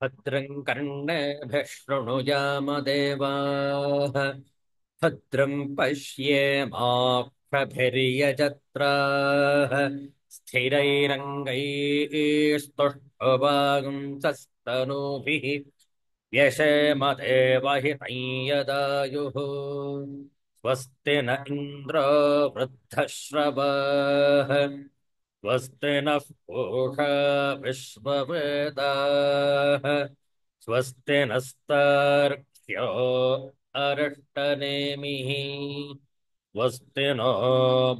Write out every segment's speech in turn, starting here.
भद्रं कर्णेभिः शृणुयामदेवाः भद्रं पश्येमाक्षभिर्यजत्राः स्थिरैरङ्गैस्तुष्टुवागुंसस्तनूभिः व्यशेमदेवहितं यदायुः स्वस्ति न इन्द्रो वृद्धश्रवाः स्वस्ति नः पूषा विश्ववेदाः स्वस्ति नस्तार्क्ष्यो अरिष्टनेमिः स्वस्ति नो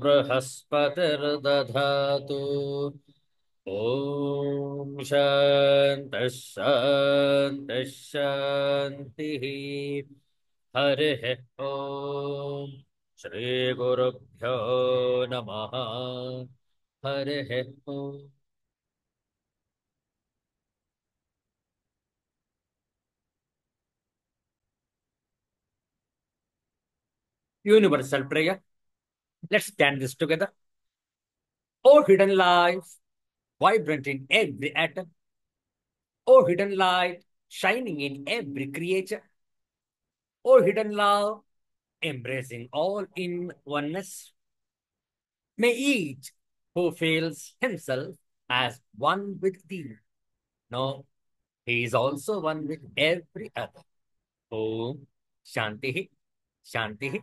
बृहस्पतिर्दधातु ॐ शान्तिः शान्तिः शान्तिः हरिः ॐ श्रीगुरुभ्यो नमः हरिः ॐ Universal prayer. Let's stand this together. O hidden life, vibrant in every atom. O hidden light, shining in every creature. O hidden love, embracing all in oneness. May each who feels himself as one with thee know he is also one with every other. Om Shanti, Shanti,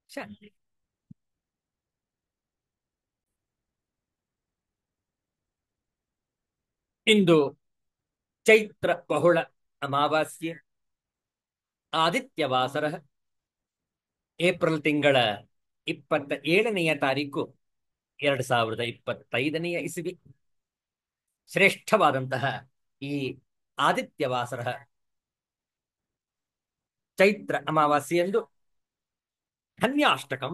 Shanti. ಇಂದು ಚೈತ್ರ ಬಹುಳ ಅಮಾವಾಸ್ಯೆ ಆದಿತ್ಯವಾಸರ April ತಿಂಗಳ 27ನೆಯ ತಾರೀಕು 2025ನೆಯ ಇಸವಿ ಶ್ರೇಷ್ಠವಾದಂತಹ ಈ ಆದಿತ್ಯವಾಸರ ಚೈತ್ರ ಅಮಾವಾಸ್ಯೆಯಂದು ಧನ್ಯಾಷ್ಟಕಂ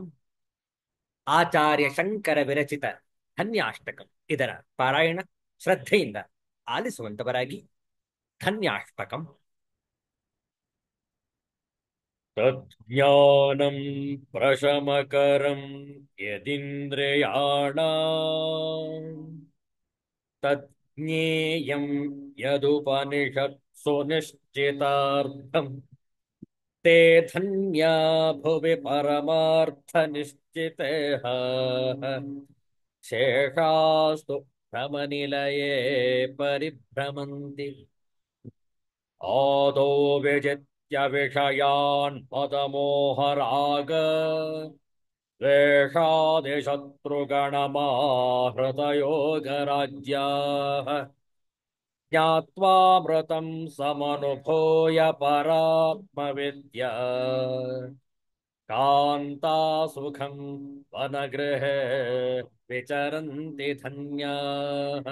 ಆಚಾರ್ಯ ಶಂಕರ ವಿರಚಿತ ಧನ್ಯಾಷ್ಟಕಂ ಇದರ ಪಾರಾಯಣ ಶ್ರದ್ಧೆಯಿಂದ ಆಲಿಸುವಂತವರಾಗಿ ಧನ್ಯಾಷ್ಟಕಂ ತಜ್ಞಾನಂ ಪ್ರಶಮಕರಂ ಯದಿಂದ್ರಿಯಾಣಾಂ ತಜ್ಞೇಯಂ ಯದುಪನಿಷತ್ಸು ನಿಶ್ಚಿತಾರ್ಥಂ ते धन्या भुवि परमार्थनिश्चितेः शेषास्तु भ्रमनिलये परिभ्रमन्ति आदौ विजित्य विषयान् पदमोहराग द्वेषादिशत्रुगणमाहृतयोगराज्याः ज्ञात्वामृतं समनुभूय परात्मविद्या कान्तासुखं वनगृहे विचरन्ति धन्याः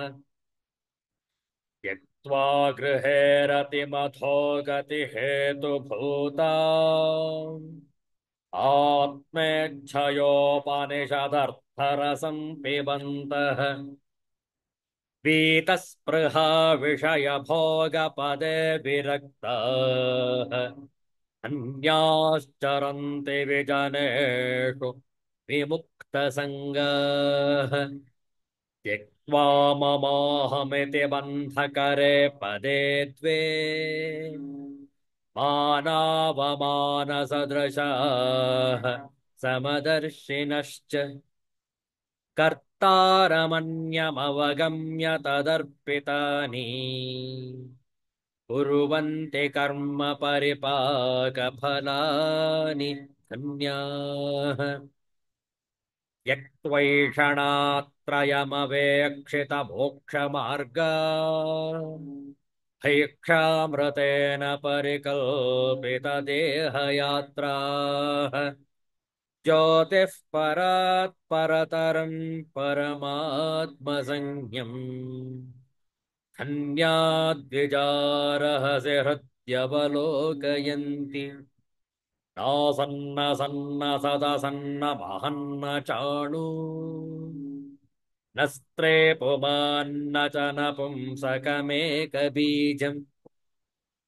त्यक्त्वा गृहे रतिमथो गतिहेतुभूता आत्मेच्छयोपनिषदर्थरसं पिबन्तः वीतस्पृहा विषयभोगपदे विरक्ताः अन्याश्चरन्ति विजनेषु विमुक्तसङ्गाः त्यक्त्वा ममाहमिति बन्धकरे पदे द्वे मानावमानसदृशाः समदर्शिनश्च कर्तारमन्यमवगम्य तदर्पितानि कुर्वन्ति कर्म परिपाकफलानि धन्याः यक्त्वैषणात्रयमवेक्षितमोक्षमार्गा भैक्षामृतेन परिकल्पितदेहयात्राः ज्योतिः परात् परतरं परमात्मसंज्ञम् धन्याद्विजारहसि हृद्यवलोकयन्ति नासन्न सन्न सदसन्न महन्न चाणु न स्त्रे पुमान्न च नपुंसकमेकबीजम्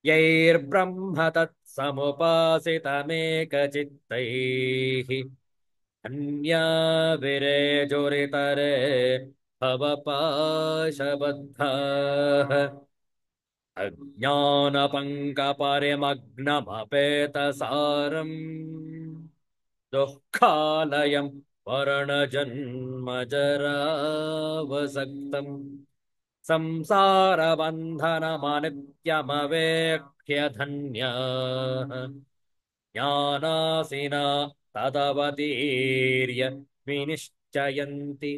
यैर्ब्रह्म तत्समुपासितमेकचित्तैः धन्या विरेजुरितरे भवपाशबद्धाः अज्ञानपङ्कपरिमग्नमपेतसारम् दुःखालयम् वर्णजन्मजरावसक्तम् संसारबन्धनमनित्यमवेक्ष्य धन्याः ज्ञानासिना तदवतीर्य विनिश्चयन्ति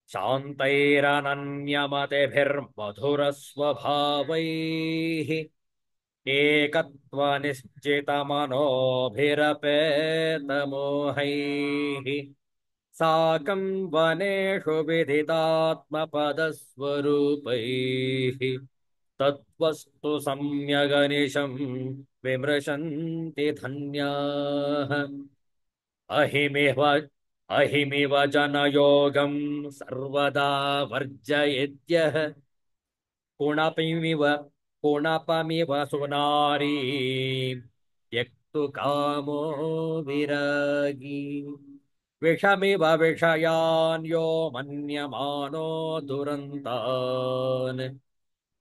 शान्तैरनन्यमतिभिर्मधुरस्वभावैः एकत्वनिश्चितमनोभिरपेतमोहैः साकं वनेषु विदितात्मपदस्वरूपैः तत्त्वस्तु सम्यगनिशं विमृशन्ति धन्याः अहिमिव अहिमिव जनयोगं सर्वदा वर्जयेद्यः कुणपमिव कुणपमिव सुनारी त्यक्तु कामो विरागी विषमिव विषयान् यो मन्यमानो दुरन्तान्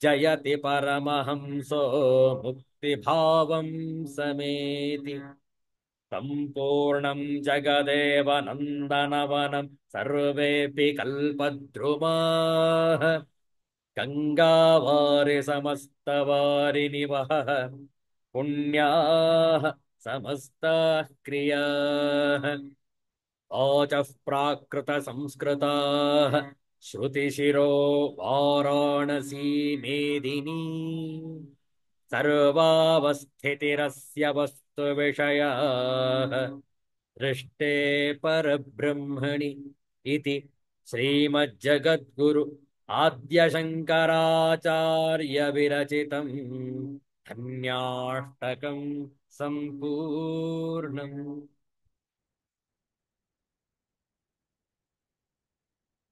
जयति परमहंसो मुक्तिभावं समेति सम्पूर्णं जगदेव नन्दनवनं सर्वेऽपि कल्पद्रुमाः गङ्गावारि समस्तवारिनिवहः पुण्याः समस्ताः क्रियाः वाचः प्राकृतसंस्कृताः श्रुतिशिरो वाराणसी मेदिनी सर्वावस्थितिरस्य वस्तुविषयाः दृष्टे परब्रह्मणि इति श्रीमज्जगद्गुरु आद्यशङ्कराचार्य विरचितम् धन्याष्टकम् सम्पूर्णम्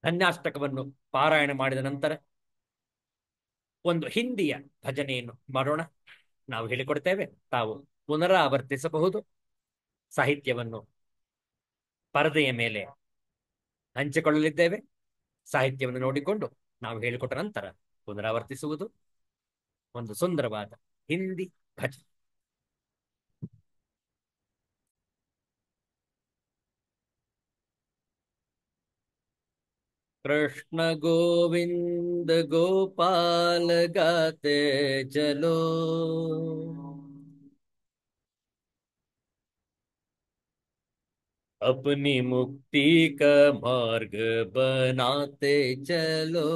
ಧನ್ಯಾಷ್ಟಕವನ್ನು ಪಾರಾಯಣ ಮಾಡಿದ ನಂತರ ಒಂದು ಹಿಂದಿಯ ಭಜನೆಯನ್ನು ಮಾಡೋಣ. ನಾವು ಹೇಳಿಕೊಡ್ತೇವೆ, ತಾವು ಪುನರಾವರ್ತಿಸಬಹುದು. ಸಾಹಿತ್ಯವನ್ನು ಪರದೆಯ ಮೇಲೆ ಹಂಚಿಕೊಳ್ಳಲಿದ್ದೇವೆ. ಸಾಹಿತ್ಯವನ್ನು ನೋಡಿಕೊಂಡು ನಾವು ಹೇಳಿಕೊಟ್ಟ ನಂತರ ಪುನರಾವರ್ತಿಸುವುದು. ಒಂದು ಸುಂದರವಾದ ಹಿಂದಿ ಭಜನೆ. कृष्ण गोविंद गोपाल गाते चलो, अपनी मुक्ति का मार्ग बनाते चलो।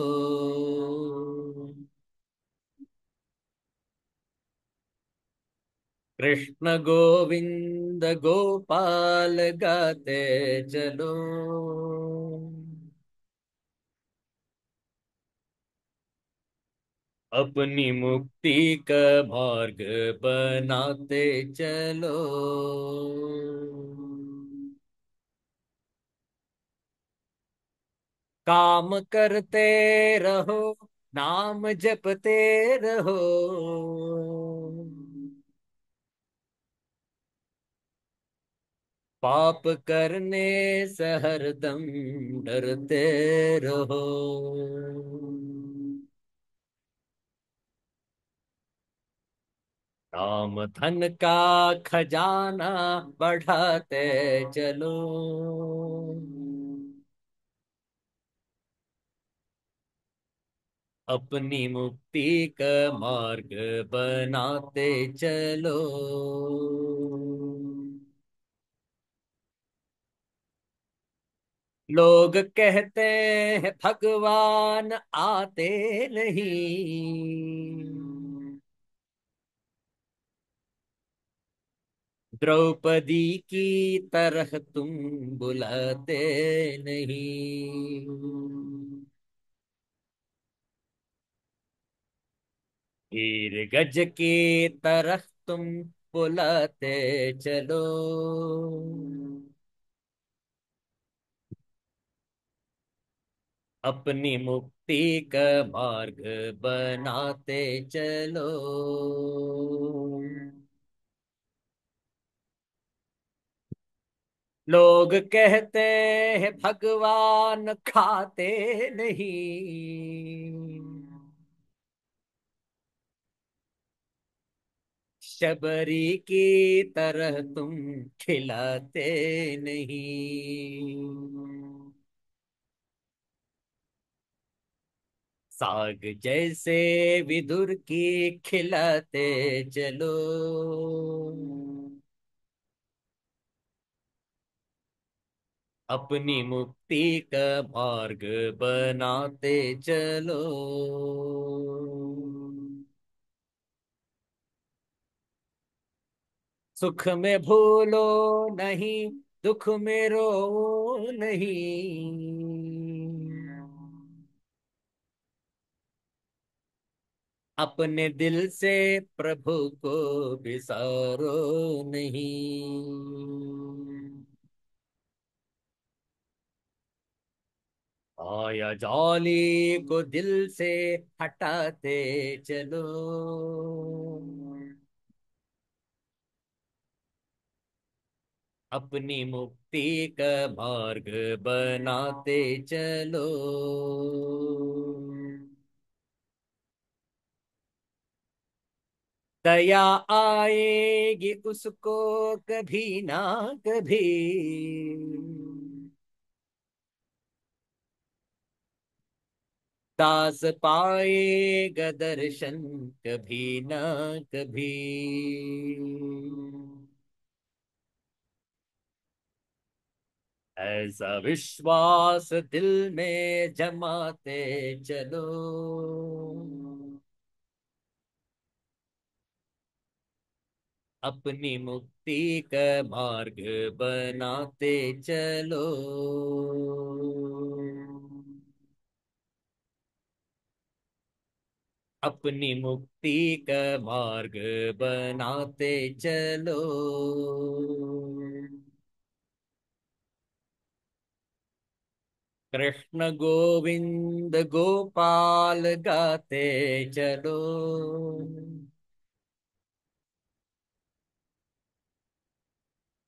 कृष्ण गोविंद गोपाल गाते चलो, अपनी मुक्ति का मार्ग बनाते चलो। काम करते रहो, नाम जपते रहो, पाप करने से हरदम डरते रहो। काम धन का खजाना बढ़ाते चलो, अपनी मुक्ति का मार्ग बनाते चलो। लोग कहते हैं भगवान आते नहीं, द्रौपदी की तरह तुम बुलाते नहीं, हीर गज की तरह तुम बुलाते चलो, अपनी मुक्ति का मार्ग बनाते चलो। लोग कहते हैं भगवान खाते नहीं, शबरी की तरह तुम खिलाते नहीं। साग जैसे विदुर की खिलाते चलो। अपनी मुक्ति का मार्ग बनाते चलो। सुख में भूलो नहीं, दुख में रो नहीं। अपने दिल से प्रभु को बिसारो नहीं। आया जाली को दिल से हटाते चलो। अपनी मुक्ति का मार्ग बनाते चलो। दया आएगी उसको कभी ना कभी। दास पाएगा दर्शन कभी ना कभी। ऐसा विश्वास दिल में जमाते चलो। अपनी मुक्ति का मार्ग बनाते चलो। अपनी मुक्ति का मार्ग बनाते चलो। कृष्ण गोविंद गोपाल गाते चलो।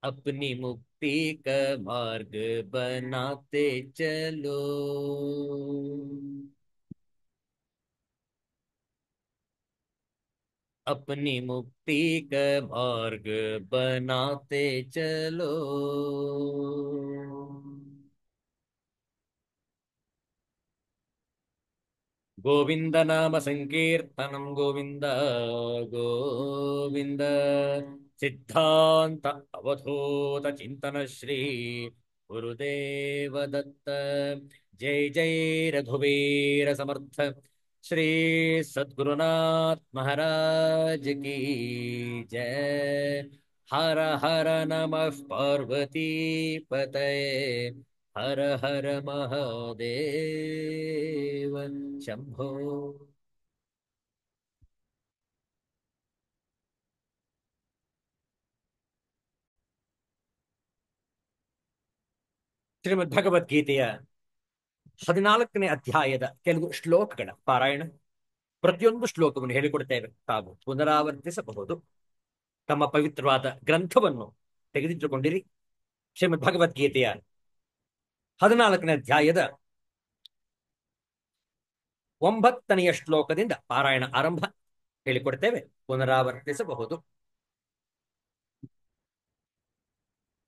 अपनी मुक्ति का मार्ग बनाते चलो। अपनी मुक्ति का मार्ग बनाते चलो। गोविंद नाम संकीर्तनम गोविंद गोविंद। सिद्धांत अवधूत चिंतन श्री गुरुदेव दत्त। जय जय रघुवीर समर्थ श्री सद्गुरुनाथ महाराज की जय। हर हर नमः पार्वती पतये। हर हर महादेव शंभो। ಶ್ರೀಮದ್ ಭಗವದ್ಗೀತೆಯ 14ನೇ ಅಧ್ಯಾಯದ ಕೆಲವು ಶ್ಲೋಕಗಳ ಪಾರಾಯಣ. ಪ್ರತಿಯೊಂದು ಶ್ಲೋಕವನ್ನು ಹೇಳಿಕೊಡ್ತೇವೆ, ತಾವು ಪುನರಾವರ್ತಿಸಬಹುದು. ತಮ್ಮ ಪವಿತ್ರವಾದ ಗ್ರಂಥವನ್ನು ತೆಗೆದಿಟ್ಟುಕೊಂಡಿರಿ. ಶ್ರೀಮದ್ ಭಗವದ್ಗೀತೆಯ 14ನೇ ಅಧ್ಯಾಯದ 9ನೆಯ ಶ್ಲೋಕದಿಂದ ಪಾರಾಯಣ ಆರಂಭ. ಹೇಳಿಕೊಡ್ತೇವೆ, ಪುನರಾವರ್ತಿಸಬಹುದು.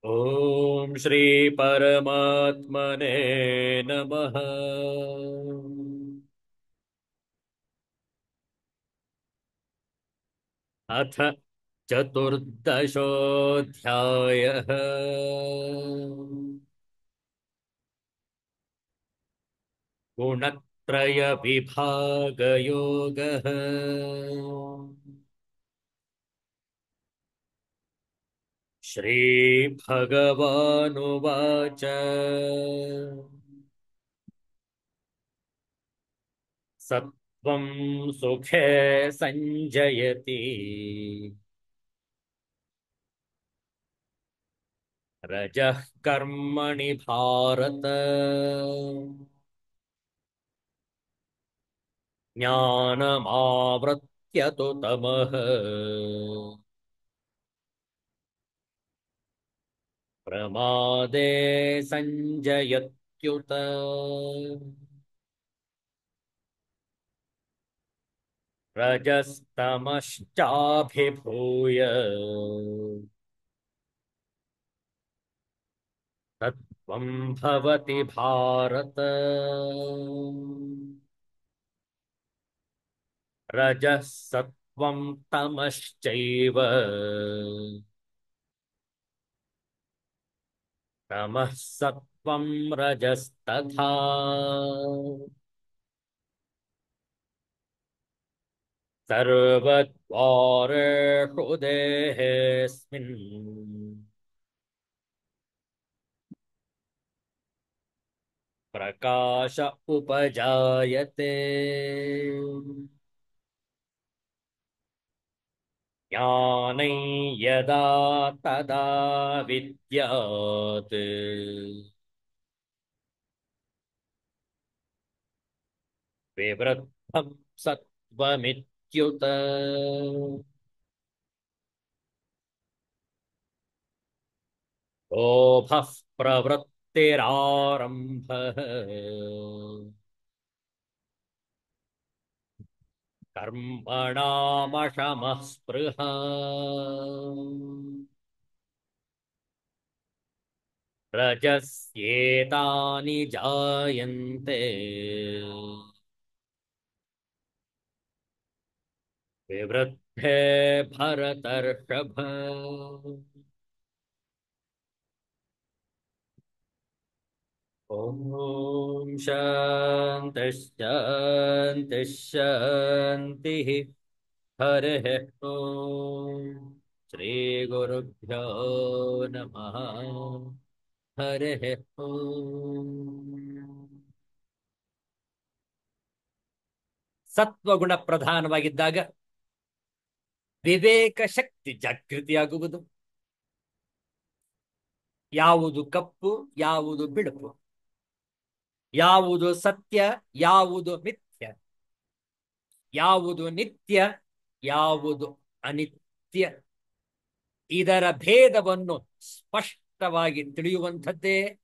ಓಂ ಶ್ರೀ ಪರಮಾತ್ಮನೇ ನಮಃ. अथ चतुर्दशोऽध्यायः। गुणत्रयविभागयोगः। श्रीभगवानुवाच सत्त्वं सुखे सञ्जयति, रजः कर्मणि भारत, ज्ञानमावृत्य तु तमः, प्रमादे सञ्जयत्युत। रजस्तमश्चाभिभूय सत्त्वं भवति भारत। रजः सत्त्वं तमश्चैव तमः सत्त्वं रजस्तथा। सर्वद्वारेषु देहेऽस्मिन् प्रकाश उपजायते। ज्ञानं यदा तदा विद्यात् विवृद्धं सत्त्वमित्युत। लोभः प्रवृत्तिरारम्भः कर्मणामशमः स्पृहा। रजस्येतानि जायन्ते विवृद्धे भरतर्षभ। ॐ शान्तिः शान्तिः शान्तिः। हरिः ॐ श्रीगुरुभ्यो नमः। हरिः ॐ। ಸತ್ವಗುಣ ಪ್ರಧಾನವಾಗಿದ್ದಾಗ ವಿವೇಕ ಶಕ್ತಿ ಜಾಗೃತಿಯಾಗುವುದು. ಯಾವುದು ಕಪ್ಪು, ಯಾವುದು ಬಿಳುಪು, ಯಾವುದು ಸತ್ಯ, ಯಾವುದು ಮಿಥ್ಯ, ಯಾವುದು ನಿತ್ಯ, ಯಾವುದು ಅನಿತ್ಯ, ಇದರ ಭೇದವನ್ನು ಸ್ಪಷ್ಟವಾಗಿ ತಿಳಿಯುವಂಥದ್ದೇ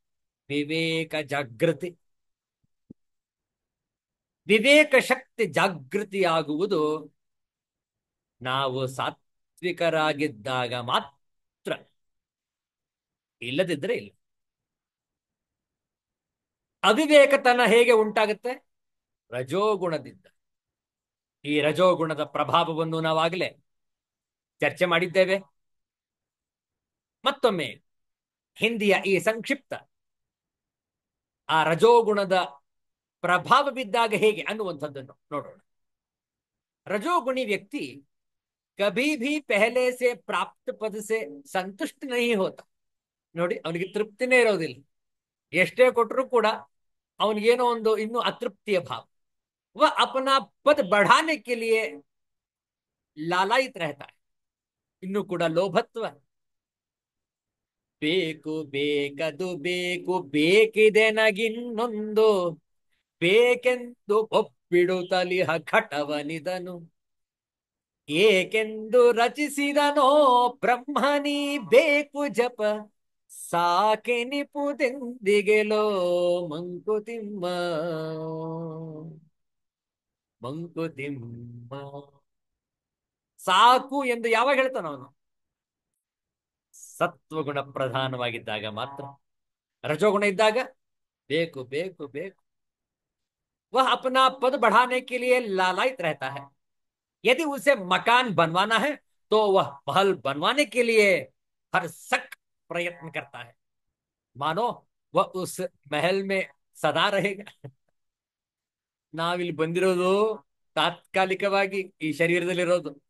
ವಿವೇಕ ಜಾಗೃತಿ. ವಿವೇಕ ಶಕ್ತಿ ಜಾಗೃತಿಯಾಗುವುದು ನಾವು ಸಾತ್ವಿಕರಾಗಿದ್ದಾಗ ಮಾತ್ರ, ಇಲ್ಲದಿದ್ದರೆ ಇಲ್ಲ. ಅವಿವೇಕತನ ಹೇಗೆ ಉಂಟಾಗುತ್ತೆ? ರಜೋಗುಣದಿಂದ. ಈ ರಜೋಗುಣದ ಪ್ರಭಾವವನ್ನು ನಾವಾಗಲೇ ಚರ್ಚೆ ಮಾಡಿದ್ದೇವೆ. ಮತ್ತೊಮ್ಮೆ ಹಿಂದಿಯ ಈ ಸಂಕ್ಷಿಪ್ತ ಆ ರಜೋಗುಣದ ಪ್ರಭಾವ ಬಿದ್ದಾಗ ಹೇಗೆ ಅನ್ನುವಂಥದ್ದನ್ನು ನೋಡೋಣ. रजोगुणी व्यक्ति कभी भी पहले से प्राप्त पद से संतुष्ट नहीं होता. ನೋಡಿ, ಅವನಿಗೆ ತೃಪ್ತಿನೇ ಇರೋದಿಲ್ಲ. ಎಷ್ಟೇ ಕೊಟ್ಟರು ಕೂಡ ಅವನಿಗೇನೋ ಒಂದು ಇನ್ನೂ ಅತೃಪ್ತಿಯ ಭಾವ. वह अपना पद बढ़ाने के लिए लालायित रहता है. ಇನ್ನೂ ಕೂಡ ಲೋಭತ್ವ. ಬೇಕು ಬೇಕದು ಬೇಕು, ಬೇಕಿದೆ ನಗಿನ್ನೊಂದು, ಬೇಕೆಂದು ಒಪ್ಪಿಡುತ್ತಲಿಹ ಘಟವನಿದನು, ಏಕೆಂದು ರಚಿಸಿದನೋ ಬ್ರಹ್ಮನಿ ಬೇಕು ಜಪ, ಸಾಕೆ ನಿಪುದೆಂದಿಗೆಲೋ ಮಂಕುತಿಮ್ಮ. ಮಂಕುತಿಮ್ಮ ಸಾಕು ಎಂದು ಯಾವಾಗ ಹೇಳ್ತಾನ ಅವನು? ಸತ್ವಗುಣ ಪ್ರಧಾನವಾಗಿದ್ದಾಗ ಮಾತ್ರ. ರಜೋಗುಣ ಇದ್ದಾಗ ಬೇಕು ಬೇಕು ಬೇಕು. वह अपना पद बढ़ाने के लिए लालायित रहता है. यदि उसे मकान बनवाना है तो वह महल बनवाने के लिए हरसक प्रयत्न करता है. मानो वह उस महल में सदा रहेगा. ನಾವಿಲ್ಲಿ ಬಂದಿರೋದು ತಾತ್ಕಾಲಿಕವಾಗಿ ಈ ಶರೀರದಲ್ಲಿರೋದು.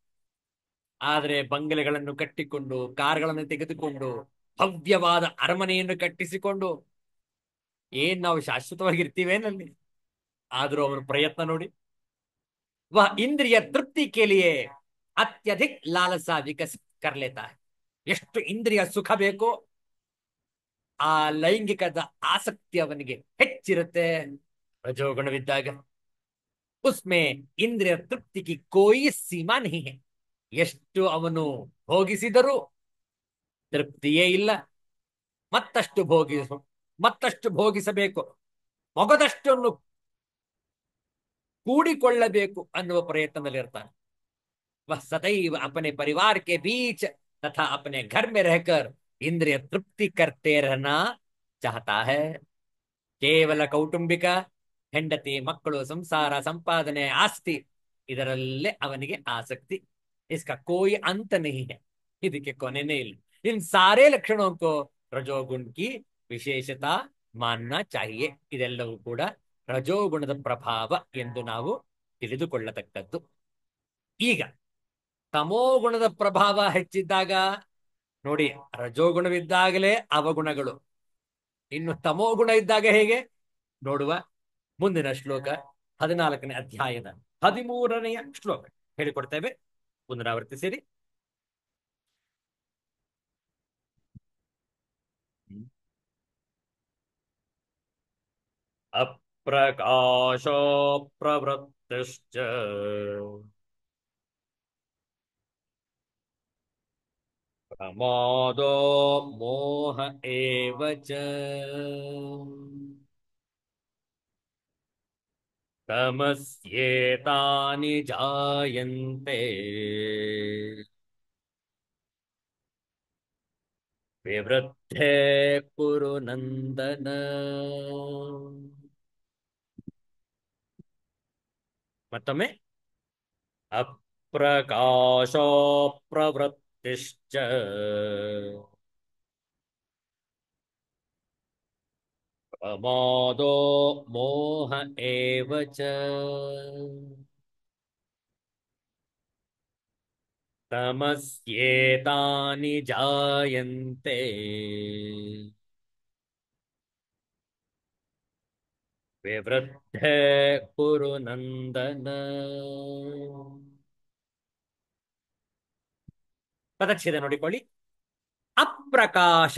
ಆದರೆ ಬಂಗಲೆಗಳನ್ನು ಕಟ್ಟಿಕೊಂಡು, ಕಾರ್ಗಳನ್ನು ತೆಗೆದುಕೊಂಡು, ಭವ್ಯವಾದ ಅರಮನೆಯನ್ನು ಕಟ್ಟಿಸಿಕೊಂಡು ಏನ್ ನಾವು ಶಾಶ್ವತವಾಗಿರ್ತೀವೇನಲ್ಲಿ? ಆದ್ರೂ ಅವನ ಪ್ರಯತ್ನ ನೋಡಿ. वह इंद्रिय तृप्ति के लिए अत्यधिक लालसा विकसित कर लेता है. ಎಷ್ಟು ಇಂದ್ರಿಯ ಸುಖ ಬೇಕೋ ಆ ಲೈಂಗಿಕದ ಆಸಕ್ತಿ ಅವನಿಗೆ ಹೆಚ್ಚಿರುತ್ತೆ ರಜೋಗುಣವಿದ್ದಾಗ. उसमें ಇಂದ್ರಿಯ ತೃಪ್ತಿ ಕಿ ಕೋಯಿ ಸೀಮಾ ನಹಿ ಹೈ. ಎಷ್ಟು ಅವನು ಭೋಗಿಸಿದರೂ ತೃಪ್ತಿಯೇ ಇಲ್ಲ. ಮತ್ತಷ್ಟು ಭೋಗಿಸಬೇಕು, ಮೊಗದಷ್ಟನ್ನು ಕೂಡಿಕೊಳ್ಳಬೇಕು ಅನ್ನುವ ಪ್ರಯತ್ನದಲ್ಲಿರ್ತಾನೆ. वह सदैव अपने परिवार के बीच तथा अपने घर में रहकर इंद्रिय तृप्ति करते रहना चाहता है. ಕೇವಲ ಕೌಟುಂಬಿಕ ಹೆಂಡತಿ ಮಕ್ಕಳು ಸಂಸಾರ ಸಂಪಾದನೆ ಆಸ್ತಿ ಇದರಲ್ಲೇ ಅವನಿಗೆ ಆಸಕ್ತಿ. इसका कोई अंत नहीं है. ಇದಕ್ಕೆ ಕೊನೆನೇ ಇಲ್ಲ. इन सारे लक्षणों को रजोगुण की ವಿಶೇಷತಾ ಮಾನ್ನ ಚಾಹಿಯೆ. ಇದೆಲ್ಲವೂ ಕೂಡ ರಜೋಗುಣದ ಪ್ರಭಾವ ಎಂದು ನಾವು ತಿಳಿದುಕೊಳ್ಳತಕ್ಕದ್ದು. ಈಗ ತಮೋಗುಣದ ಪ್ರಭಾವ ಹೆಚ್ಚಿದ್ದಾಗ ನೋಡಿ, ರಜೋಗುಣವಿದ್ದಾಗಲೇ ಅವಗುಣಗಳು, ಇನ್ನು ತಮೋಗುಣ ಇದ್ದಾಗ ಹೇಗೆ ನೋಡುವ. ಮುಂದಿನ ಶ್ಲೋಕ 14ನೇ ಅಧ್ಯಾಯದ 13ನೆಯ ಶ್ಲೋಕ ಹೇಳಿಕೊಡ್ತೇವೆ, ಪುನರಾವರ್ತಿಸಿರಿ. ಅಪ್ರಕಾಶೋ ಪ್ರವೃತ್ತಿಶ್ಚ ಪ್ರಮಾದೋ ಮೋಹ ಏವ ಚ ತಮಸ್ಯೇತಾನಿ ಜಾಯಂತೆ ವಿವೃದ್ಧೇ ಕುರು ನಂದನ. ಮತ್ತೊಮ್ಮೆ, ಅಪ್ರಕಾಶೋ ಪ್ರವೃತ್ತಿಶ್ಚ ಪ್ರಮಾದೋ ಮೋಹ ಏವ ಚ ತಮಸ್ಯೇತಾನಿ ಜಾಯಂತೆ ವಿವೃದ್ಧೇ ಕುರು ನಂದನ. ಪದಚ್ಛೇದ ನೋಡಿಕೊಳ್ಳಿ. ಅಪ್ರಕಾಶ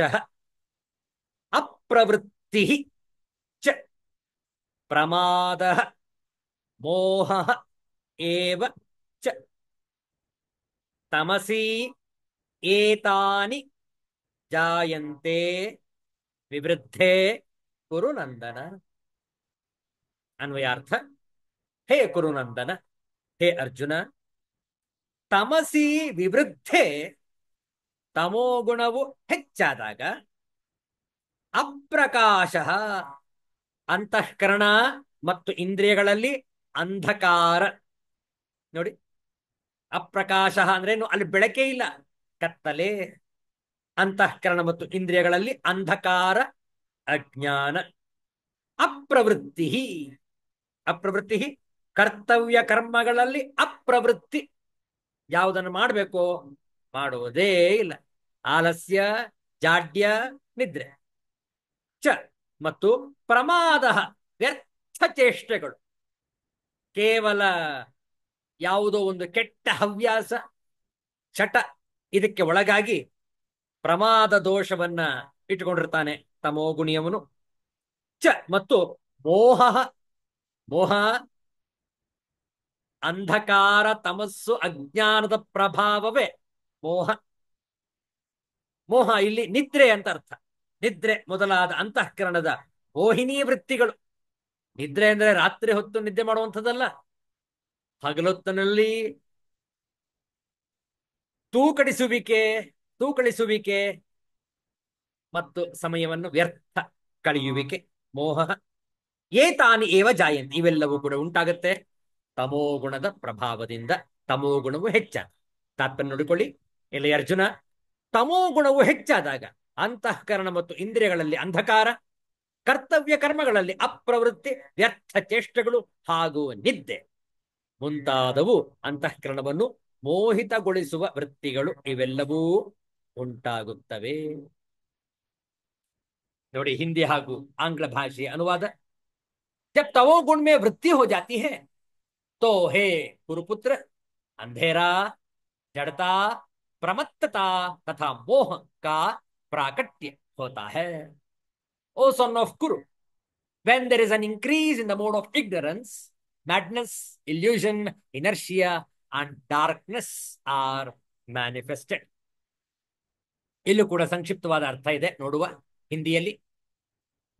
ಅಪ್ರವೃತ್ತಿ ಚ ಪ್ರಮಾದ ಮೋಹ ಏವ ಚ ತಮಸಿ ಏತಾನಿ ಜಾಯಂತೆ ವಿವೃದ್ಧೇ ಕುರು ನಂದನ. ಅನ್ವಯಾರ್ಥ: ಹೇ ಕುರುನಂದನ, ಹೇ ಅರ್ಜುನ, ತಮಸಿ ವಿವೃದ್ಧೆ ತಮೋಗುಣವು ಹೆಚ್ಚಾದಾಗ ಅಪ್ರಕಾಶ ಅಂತಃಕರಣ ಮತ್ತು ಇಂದ್ರಿಯಗಳಲ್ಲಿ ಅಂಧಕಾರ. ನೋಡಿ, ಅಪ್ರಕಾಶ ಅಂದ್ರೇನು? ಅಲ್ಲಿ ಬೆಳಕೇ ಇಲ್ಲ, ಕತ್ತಲೆ. ಅಂತಃಕರಣ ಮತ್ತು ಇಂದ್ರಿಯಗಳಲ್ಲಿ ಅಂಧಕಾರ, ಅಜ್ಞಾನ. ಅಪ್ರವೃತ್ತಿ ಅಪ್ರವೃತ್ತಿ ಕರ್ತವ್ಯ ಕರ್ಮಗಳಲ್ಲಿ ಅಪ್ರವೃತ್ತಿ. ಯಾವುದನ್ನು ಮಾಡಬೇಕು ಮಾಡುವುದೇ ಇಲ್ಲ. ಆಲಸ್ಯ, ಜಾಡ್ಯ, ನಿದ್ರೆ. ಚ ಮತ್ತು ಪ್ರಮಾದ ವ್ಯರ್ಥ ಚೇಷ್ಟೆಗಳು. ಕೇವಲ ಯಾವುದೋ ಒಂದು ಕೆಟ್ಟ ಹವ್ಯಾಸ, ಚಟ, ಇದಕ್ಕೆ ಒಳಗಾಗಿ ಪ್ರಮಾದ ದೋಷವನ್ನ ಇಟ್ಟುಕೊಂಡಿರ್ತಾನೆ ತಮೋಗುಣಿಯವನು. ಚ ಮತ್ತು ಮೋಹ. ಮೋಹ ಅಂಧಕಾರ, ತಮಸ್ಸು, ಅಜ್ಞಾನದ ಪ್ರಭಾವವೇ ಮೋಹ. ಮೋಹ ಇಲ್ಲಿ ನಿದ್ರೆ ಅಂತ ಅರ್ಥ. ನಿದ್ರೆ ಮೊದಲಾದ ಅಂತಃಕರಣದ ಮೋಹಿನಿ ವೃತ್ತಿಗಳು. ನಿದ್ರೆ ಅಂದ್ರೆ ರಾತ್ರಿ ಹೊತ್ತು ನಿದ್ದೆ ಮಾಡುವಂಥದ್ದಲ್ಲ. ಹಗಲೊತ್ತಿನಲ್ಲಿ ತೂಕಡಿಸುವಿಕೆ ಮತ್ತು ಸಮಯವನ್ನು ವ್ಯರ್ಥ ಕಳೆಯುವಿಕೆ ಮೋಹ. ಏತಾನಿ ಏವ ಜಾಯಂತಿ, ಇವೆಲ್ಲವೂ ಕೂಡ ಉಂಟಾಗುತ್ತೆ ತಮೋಗುಣದ ಪ್ರಭಾವದಿಂದ. ತಮೋಗುಣವು ಹೆಚ್ಚಾದ ತಾತ್ಪರ್ಯ ನೋಡಿಕೊಳ್ಳಿ. ಇಲ್ಲಿ ಅರ್ಜುನ, ತಮೋಗುಣವು ಹೆಚ್ಚಾದಾಗ ಅಂತಃಕರಣ ಮತ್ತು ಇಂದ್ರಿಯಗಳಲ್ಲಿ ಅಂಧಕಾರ, ಕರ್ತವ್ಯ ಕರ್ಮಗಳಲ್ಲಿ ಅಪ್ರವೃತ್ತಿ, ವ್ಯರ್ಥ ಚೇಷ್ಟೆಗಳು ಹಾಗೂ ನಿದ್ದೆ ಮುಂತಾದವು ಅಂತಃಕರಣವನ್ನು ಮೋಹಿತಗೊಳಿಸುವ ವೃತ್ತಿಗಳು ಇವೆಲ್ಲವೂ ಉಂಟಾಗುತ್ತವೆ. ನೋಡಿ, ಹಿಂದಿ ಹಾಗೂ ಆಂಗ್ಲ ಭಾಷೆಯ ಅನುವಾದ. जब तमोगुण में वृद्धि हो जाती है तो हे कुरुपुत्र, अंधेरा, जड़ता, प्रमत्तता तथा मोह का प्राकट्य होता है. ओ son of Kuru, when there is an increase in the mode of ignorance, madness, illusion, inertia and darkness are manifested. ಇಲ್ಲೂ ಕೂಡ ಸಂಕ್ಷಿಪ್ತವಾದ ಅರ್ಥ ಇದೆ, ನೋಡುವ ಹಿಂದಿಯಲ್ಲಿ.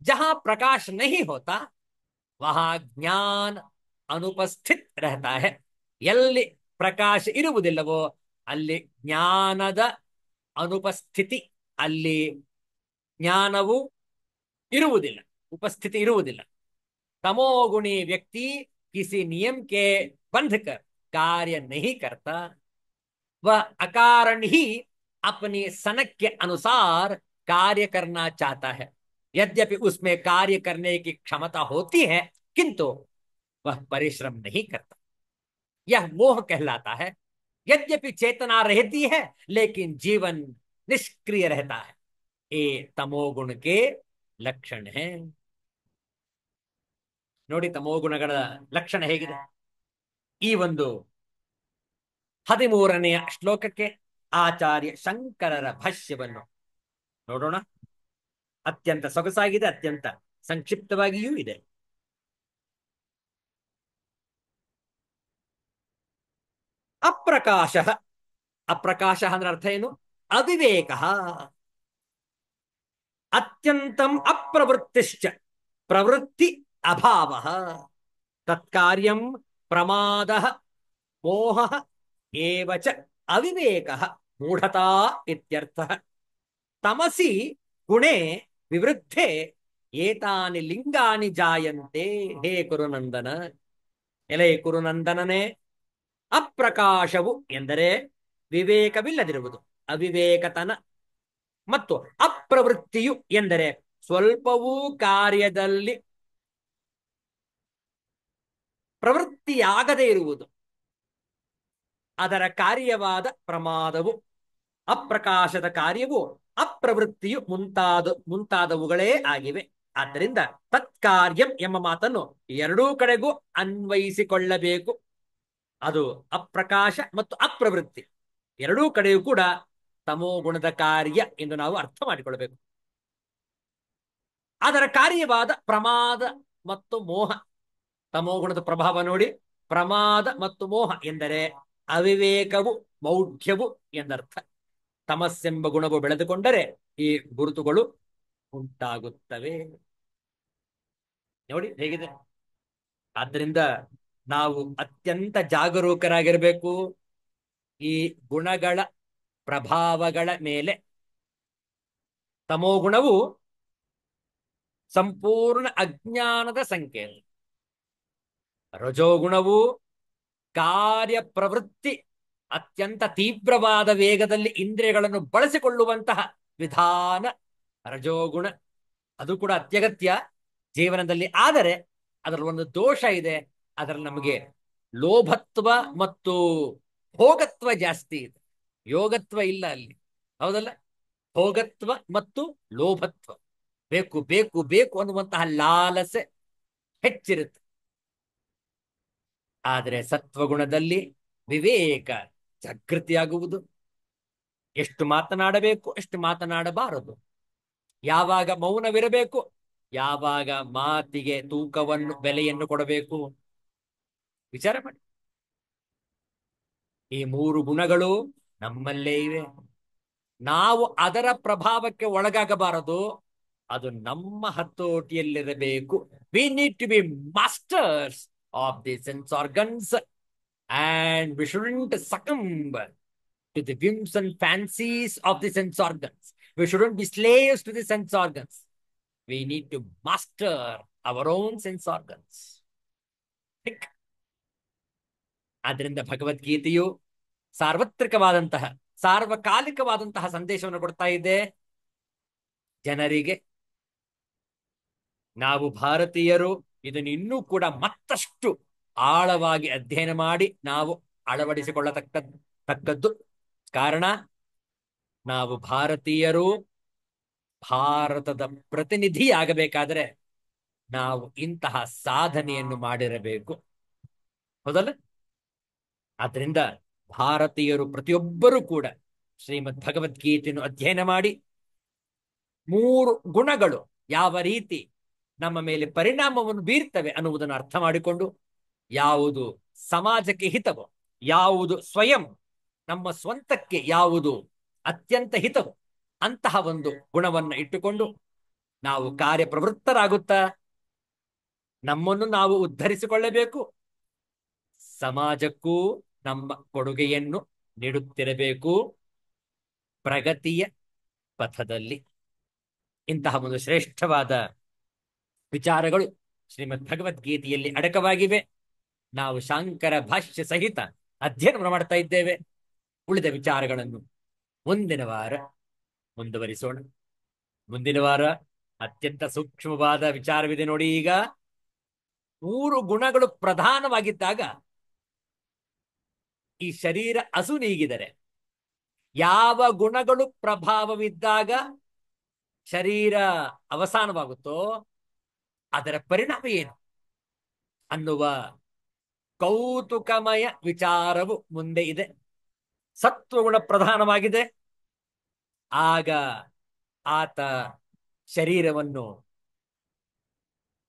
ಜಹಾ ಪ್ರಕಾಶ ನಹಿ ಹೋತಾ वहां ज्ञान, ಅನುಪಸ್ಥಿತ್ रहता है. ಎಲ್ಲಿ ಪ್ರಕಾಶ ಇರುವುದಿಲ್ಲವೋ ಅಲ್ಲಿ ಜ್ಞಾನದ ಅನುಪಸ್ಥಿತಿ, ಅಲ್ಲಿ ಜ್ಞಾನವು ಇರುವುದಿಲ್ಲ, ಉಪಸ್ಥಿತಿ ಇರುವುದಿಲ್ಲ. तमोगुणी व्यक्ति किसी नियम के बंध कर कार्य नहीं करता, वह अकारण ही अपनी सनक के अनुसार कार्य करना चाहता है. यद्यपि उसमें कार्य करने की क्षमता होती है किंतु वह परिश्रम नहीं करता. यह मोह कहलाता है. यद्यपि चेतना रहती है लेकिन जीवन निष्क्रिय रहता है. ये तमोगुण के लक्षण हैं. ನೋಡಿ ತಮೋಗುಣಗಳ ಲಕ್ಷಣ ಹೇಗಿದೆ. ಈ ಒಂದು 13ನೆಯ ಶ್ಲೋಕಕ್ಕೆ ಆಚಾರ್ಯ ಶಂಕರರ ಭಾಷ್ಯವನ್ನು ನೋಡೋಣ. ಅತ್ಯಂತ ಸೊಗಸಾಗಿದೆ, ಅತ್ಯಂತ ಸಂಕ್ಷಿಪ್ತವಾಗಿಯೂ ಇದೆ. ಅಪ್ರಕಾಶ, ಅಪ್ರಕಾಶ ಅಂದ್ರೆ ಅರ್ಥ ಏನು? ಅವಿವೇಕ. ಅತ್ಯಂತಂ ಅಪ್ರವೃತ್ತಿಶ್ಚ, ಪ್ರವೃತ್ತಿ ಅಭಾವ. ತತ್ಕಾರ್ಯಂ ಪ್ರಮಾದ ಮೋಹ ಏವಚ ಅವಿವೇಕ ಮೂಢತಾ ಇತ್ಯರ್ಥಃ. ತಮಸಿ ಗುಣೆ ವಿವೃದ್ಧೆ ಏತಾನಿ ಲಿಂಗಾನಿ ಜಾಯಂತೆ. ಹೇ ಕುರುನಂದನ, ಎಲೆ ಕುರುನಂದನನೇ, ಅಪ್ರಕಾಶವು ಎಂದರೆ ವಿವೇಕವಿಲ್ಲದಿರುವುದು, ಅವಿವೇಕತನ. ಮತ್ತು ಅಪ್ರವೃತ್ತಿಯು ಎಂದರೆ ಸ್ವಲ್ಪವೂ ಕಾರ್ಯದಲ್ಲಿ ಪ್ರವೃತ್ತಿಯಾಗದೇ ಇರುವುದು, ಅದರ ಕಾರ್ಯವಾದ ಪ್ರಮಾದವು. ಅಪ್ರಕಾಶದ ಕಾರ್ಯವು ಅಪ್ರವೃತ್ತಿಯು ಮುಂತಾದವುಗಳೇ ಆಗಿವೆ. ಆದ್ದರಿಂದ ತತ್ಕಾರ್ಯಂ ಎಂಬ ಮಾತನ್ನು ಎರಡೂ ಕಡೆಗೂ ಅನ್ವಯಿಸಿಕೊಳ್ಳಬೇಕು. ಅದು ಅಪ್ರಕಾಶ ಮತ್ತು ಅಪ್ರವೃತ್ತಿ ಎರಡೂ ಕಡೆಯೂ ಕೂಡ ತಮೋಗುಣದ ಕಾರ್ಯ ಎಂದು ನಾವು ಅರ್ಥ ಮಾಡಿಕೊಳ್ಳಬೇಕು. ಅದರ ಕಾರ್ಯವಾದ ಪ್ರಮಾದ ಮತ್ತು ಮೋಹ. ತಮೋಗುಣದ ಪ್ರಭಾವ ನೋಡಿ, ಪ್ರಮಾದ ಮತ್ತು ಮೋಹ ಎಂದರೆ ಅವಿವೇಕವು, ಮೌಢ್ಯವು ಎಂದರ್ಥ. ತಮಸ್ಸೆಂಬ ಗುಣವು ಬೆಳೆದುಕೊಂಡರೆ ಈ ಗುರುತುಗಳು ಉಂಟಾಗುತ್ತವೆ. ನೋಡಿ ಹೇಗಿದೆ. ಆದ್ದರಿಂದ ನಾವು ಅತ್ಯಂತ ಜಾಗರೂಕರಾಗಿರಬೇಕು. ಈ ಗುಣಗಳ ಪ್ರಭಾವಗಳ ಮೇಲೆ ತಮೋಗುಣವು ಸಂಪೂರ್ಣ ಅಜ್ಞಾನದ ಸಂಕೇತ. ರಜೋಗುಣವು ಕಾರ್ಯಪ್ರವೃತ್ತಿ, ಅತ್ಯಂತ ತೀವ್ರವಾದ ವೇಗದಲ್ಲಿ ಇಂದ್ರಿಯಗಳನ್ನು ಬಳಸಿಕೊಳ್ಳುವಂತಹ ವಿಧಾನ ರಜೋಗುಣ. ಅದು ಕೂಡ ಅತ್ಯಗತ್ಯ ಜೀವನದಲ್ಲಿ. ಆದರೆ ಅದರ ಒಂದು ದೋಷ ಇದೆ. ಅದರಲ್ಲಿ ನಮಗೆ ಲೋಭತ್ವ ಮತ್ತು ಭೋಗತ್ವ ಜಾಸ್ತಿ ಇದೆ, ಯೋಗತ್ವ ಇಲ್ಲ ಅಲ್ಲಿ. ಹೌದಲ್ಲ? ಭೋಗತ್ವ ಮತ್ತು ಲೋಭತ್ವ, ಬೇಕು ಬೇಕು ಬೇಕು ಅನ್ನುವಂತಹ ಲಾಲಸೆ ಹೆಚ್ಚಿರುತ್ತೆ. ಆದರೆ ಸತ್ವಗುಣದಲ್ಲಿ ವಿವೇಕ ಜಾಗೃತಿಯಾಗುವುದು. ಎಷ್ಟು ಮಾತನಾಡಬೇಕು, ಎಷ್ಟು ಮಾತನಾಡಬಾರದು, ಯಾವಾಗ ಮೌನವಿರಬೇಕು, ಯಾವಾಗ ಮಾತಿಗೆ ತೂಕವನ್ನು, ಬೆಲೆಯನ್ನು ಕೊಡಬೇಕು, ವಿಚಾರ ಮಾಡಿ. ಈ 3 ಗುಣಗಳು ನಮ್ಮಲ್ಲೇ ಇವೆ. ನಾವು ಅದರ ಪ್ರಭಾವಕ್ಕೆ ಒಳಗಾಗಬಾರದು, ಅದು ನಮ್ಮ ಹತೋಟಿಯಲ್ಲಿರಬೇಕು. We need to be masters of the sense organs and we shouldn't succumb to the whims and fancies of the sense organs. We shouldn't be slaves to the sense organs. We need to master our own sense organs. ಆದ್ದರಿಂದ ಭಗವದ್ಗೀತೆಯು ಸಾರ್ವತ್ರಿಕವಾದಂತಹ, ಸಾರ್ವಕಾಲಿಕವಾದಂತಹ ಸಂದೇಶವನ್ನು ಕೊಡ್ತಾ ಇದೆ ಜನರಿಗೆ. ನಾವು ಭಾರತೀಯರು ಇದನ್ನು ಇನ್ನೂ ಕೂಡ ಮತ್ತಷ್ಟು ಆಳವಾಗಿ ಅಧ್ಯಯನ ಮಾಡಿ ನಾವು ಅಳವಡಿಸಿಕೊಳ್ಳತಕ್ಕದ್ದು. ಕಾರಣ, ನಾವು ಭಾರತೀಯರು ಭಾರತದ ಪ್ರತಿನಿಧಿಯಾಗಬೇಕಾದರೆ ನಾವು ಇಂತಹ ಸಾಧನೆಯನ್ನು ಮಾಡಿರಬೇಕು. ಹೌದಲ್ಲ? ಆದ್ರಿಂದ ಭಾರತೀಯರು ಪ್ರತಿಯೊಬ್ಬರೂ ಕೂಡ ಶ್ರೀಮದ್ ಭಗವದ್ಗೀತೆಯನ್ನು ಅಧ್ಯಯನ ಮಾಡಿ 3 ಗುಣಗಳು ಯಾವ ರೀತಿ ನಮ್ಮ ಮೇಲೆ ಪರಿಣಾಮವನ್ನು ಬೀರ್ತವೆ ಅನ್ನುವುದನ್ನು ಅರ್ಥ ಮಾಡಿಕೊಂಡು, ಯಾವುದು ಸಮಾಜಕ್ಕೆ ಹಿತವೋ, ಯಾವುದು ಸ್ವಯಂ ನಮ್ಮ ಸ್ವಂತಕ್ಕೆ ಯಾವುದು ಅತ್ಯಂತ ಹಿತವೋ ಅಂತಹ ಒಂದು ಗುಣವನ್ನು ಇಟ್ಟುಕೊಂಡು ನಾವು ಕಾರ್ಯಪ್ರವೃತ್ತರಾಗುತ್ತಾ ನಮ್ಮನ್ನು ನಾವು ಉದ್ಧರಿಸಿಕೊಳ್ಳಬೇಕು. ಸಮಾಜಕ್ಕೂ ನಮ್ಮ ಕೊಡುಗೆಯನ್ನು ನೀಡುತ್ತಿರಬೇಕು ಪ್ರಗತಿಯ ಪಥದಲ್ಲಿ. ಇಂತಹ ಒಂದು ಶ್ರೇಷ್ಠವಾದ ವಿಚಾರಗಳು ಶ್ರೀಮದ್ ಭಗವದ್ಗೀತೆಯಲ್ಲಿ ಅಡಕವಾಗಿವೆ. ನಾವು ಶಾಂಕರ ಭಾಷ್ಯ ಸಹಿತ ಅಧ್ಯಯನ ಮಾಡ್ತಾ ಇದ್ದೇವೆ. ಉಳಿದ ವಿಚಾರಗಳನ್ನು ಮುಂದಿನ ವಾರ ಮುಂದುವರಿಸೋಣ. ಮುಂದಿನ ವಾರ ಅತ್ಯಂತ ಸೂಕ್ಷ್ಮವಾದ ವಿಚಾರವಿದೆ ನೋಡಿ. ಈಗ 3 ಗುಣಗಳು ಪ್ರಧಾನವಾಗಿದ್ದಾಗ ಈ ಶರೀರ ಅಸುನೀಗಿದರೆ, ಯಾವ ಗುಣಗಳು ಪ್ರಭಾವವಿದ್ದಾಗ ಶರೀರ ಅವಸಾನವಾಗುತ್ತೋ ಅದರ ಪರಿಣಾಮ ಏನು ಅನ್ನುವ ಕೌತುಕಮಯ ವಿಚಾರವು ಮುಂದೆ ಇದೆ. ಸತ್ವಗುಣ ಪ್ರಧಾನವಾಗಿದೆ, ಆಗ ಆತ ಶರೀರವನ್ನು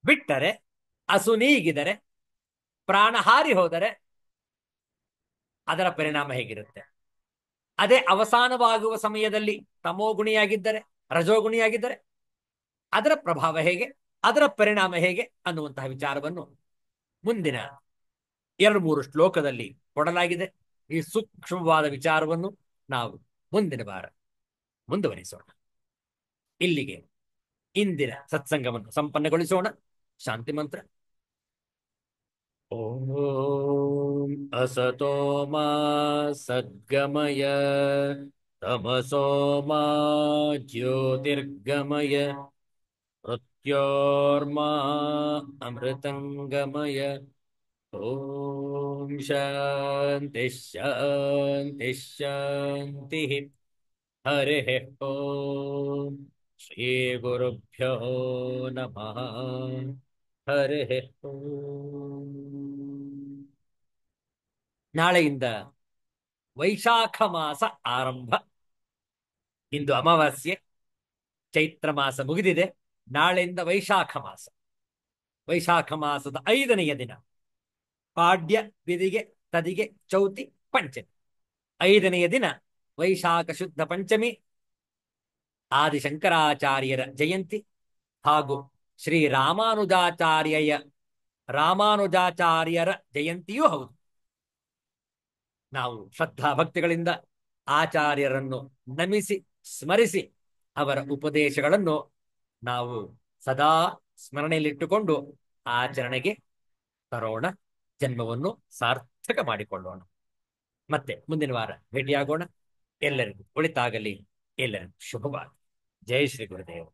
ಬಿಟ್ಟರೆ, ಅಸುನೀಗಿದರೆ, ಪ್ರಾಣ ಹಾರಿ ಹೋದರೆ ಅದರ ಪರಿಣಾಮ ಹೇಗಿರುತ್ತೆ? ಅದೇ ಅವಸಾನವಾಗುವ ಸಮಯದಲ್ಲಿ ತಮೋಗುಣಿಯಾಗಿದ್ದರೆ, ರಜೋಗುಣಿಯಾಗಿದ್ದರೆ ಅದರ ಪ್ರಭಾವ ಹೇಗೆ, ಅದರ ಪರಿಣಾಮ ಹೇಗೆ ಅನ್ನುವಂತಹ ವಿಚಾರವನ್ನು ಮುಂದಿನ 2-3 ಶ್ಲೋಕದಲ್ಲಿ ಕೊಡಲಾಗಿದೆ. ಈ ಸೂಕ್ಷ್ಮವಾದ ವಿಚಾರವನ್ನು ನಾವು ಮುಂದಿನ ವಾರ ಮುಂದುವರಿಸೋಣ. ಇಲ್ಲಿಗೆ ಇಂದಿನ ಸತ್ಸಂಗವನ್ನು ಸಂಪನ್ನಗೊಳಿಸೋಣ. ಶಾಂತಿ ಮಂತ್ರ. ಓಂ ಅಸತೋ ಮಾ ಸದ್ಗಮಯ ತಮಸೋ ಮಾ ಜ್ಯೋತಿರ್ಗಮಯ ಮೃತ್ಯೋರ್ಮಾ ಅಮೃತಂಗಮಯ. ಓಂ ಶಾಂತಿ ಶಾಂತಿ ಶಾಂತಿ. ಹರಿ ಓಂ ಶ್ರೀ ಗುರುಭ್ಯೋ ನಮಃ. ಹರಿ ಓಂ. ನಾಳೆಯಿಂದ ವೈಶಾಖ ಮಾಸ ಆರಂಭ. ಇಂದು ಅಮಾವಾಸ್ಯೆ, ಚೈತ್ರ ಮಾಸ ಮುಗಿದಿದೆ. ನಾಳೆಯಿಂದ ವೈಶಾಖ ಮಾಸ. ವೈಶಾಖ ಮಾಸದ 5ನೆಯ ದಿನ ಪಾಡ್ಯ, ಬಿದಿಗೆ, ತದಿಗೆ, ಚೌತಿ, ಪಂಚಮಿ. 5ನೆಯ ದಿನ ವೈಶಾಖ ಶುದ್ಧ ಪಂಚಮಿ, ಆದಿಶಂಕರಾಚಾರ್ಯರ ಜಯಂತಿ ಹಾಗೂ ಶ್ರೀ ರಾಮಾನುಜಾಚಾರ್ಯರ ಜಯಂತಿಯೂ ಹೌದು. ನಾವು ಶ್ರದ್ಧಾ ಭಕ್ತಿಗಳಿಂದ ಆಚಾರ್ಯರನ್ನು ನಮಿಸಿ ಸ್ಮರಿಸಿ ಅವರ ಉಪದೇಶಗಳನ್ನು ನಾವು ಸದಾ ಸ್ಮರಣೆಯಲ್ಲಿಟ್ಟುಕೊಂಡು ಆಚರಣೆಗೆ ತರೋಣ. ಜನ್ಮವನ್ನು ಸಾರ್ಥಕ ಮಾಡಿಕೊಳ್ಳೋಣ. ಮತ್ತೆ ಮುಂದಿನ ವಾರ ಭೇಟಿಯಾಗೋಣ. ಎಲ್ಲರಿಗೂ ಒಳಿತಾಗಲಿ. ಎಲ್ಲರಿಗೂ ಶುಭವಾಗಲಿ. ಜೈ ಶ್ರೀ ಗುರುದೇವ.